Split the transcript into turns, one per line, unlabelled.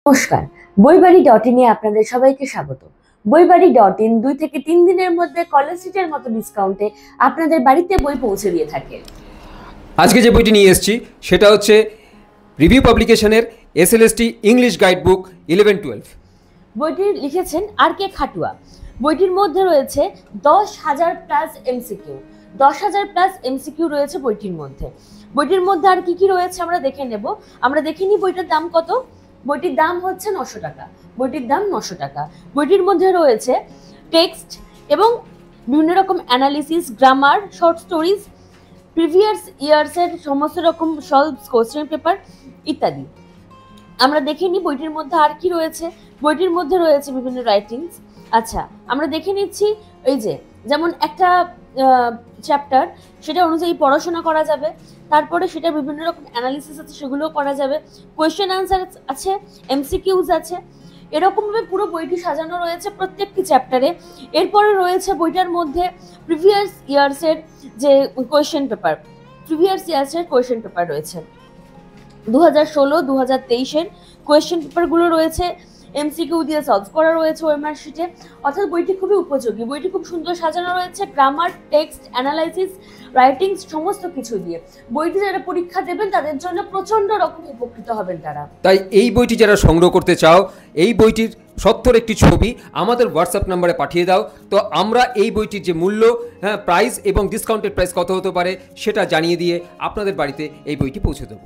নমস্কার, বইবাড়ি.in-এ আপনাদের সবাইকে স্বাগত। বইবাড়ি.in 2 থেকে 3 দিনের মধ্যে কলেজ স্ট্রিটের মতো ডিসকাউন্টে আপনাদের বাড়িতে বই পৌঁছে দিয়ে থাকে।
আজকে যে বইটি নিয়ে এসেছি সেটা হচ্ছে রিভিউ পাবলিকেশনের এসএলএসটি ইংলিশ গাইড বুক 11-12।
বইটি লিখেছেন আর কে খাটুয়া। বইটির মধ্যে রয়েছে 10,000 প্লাস এমসিকিউ। 10,000 প্লাস এমসিকিউ রয়েছে বইটির মধ্যে। বইটির মধ্যে আর কি কি রয়েছে আমরা দেখে নেব। আমরা দেখে নিই বইটার দাম কত। বইটির দাম হচ্ছে 900 টাকা। বইটির দাম 900 টাকা। বইটির মধ্যে রয়েছে টেক্সট এবং বিভিন্ন রকম analysis, grammar, short stories, previous ইয়ার্সের সমস্ত রকম সলভস কোশ্চেন পেপার ইত্যাদি। আমরা দেখে নিই বইটির মধ্যে আর কি রয়েছে। বইটির মধ্যে রয়েছে বিভিন্ন রাইটিংস। আচ্ছা, আমরা দেখে নিচ্ছি এই যে যেমন একটা চ্যাপ্টার, সেটা অনুযায়ী পড়াশোনা করা যাবে। তারপরে সেটা বিভিন্ন রকম অ্যানালিসিস আছে, সেগুলোও করা যাবে। কোয়েশ্চেন আনসার আছে, এমসিকিউজ আছে। এরকমভাবে পুরো বইটি সাজানো রয়েছে প্রত্যেকটি চ্যাপ্টারে। এরপরে রয়েছে বইটার মধ্যে প্রিভিয়াস ইয়ার্সের যে কোয়েশ্চেন পেপার, রয়েছে 2016-2023-এর কোয়েশ্চেন পেপারগুলো রয়েছে, এমসিকিউ দিয়ে সলভ করা রয়েছে ওএমআর শিটে। অর্থাৎ বইটি খুবই উপযোগী। বইটি খুব সুন্দর সাজানো রয়েছে, গ্রামার, টেক্সট, অ্যানালাইসিস, রাইটিংস সমস্ত কিছু দিয়ে। বইটি যারা পরীক্ষা দেবেন তাদের জন্য প্রচণ্ড রকম উপকৃত হবেন তারা।
তাই এই বইটি যারা সংগ্রহ করতে চাও, এই বইটির সত্তর একটি ছবি আমাদের হোয়াটসঅ্যাপ নাম্বারে পাঠিয়ে দাও। তো আমরা এই বইটির যে মূল্য, প্রাইস এবং ডিসকাউন্টেড প্রাইস কত হতে পারে সেটা জানিয়ে দিয়ে আপনাদের বাড়িতে এই বইটি পৌঁছে দেবো।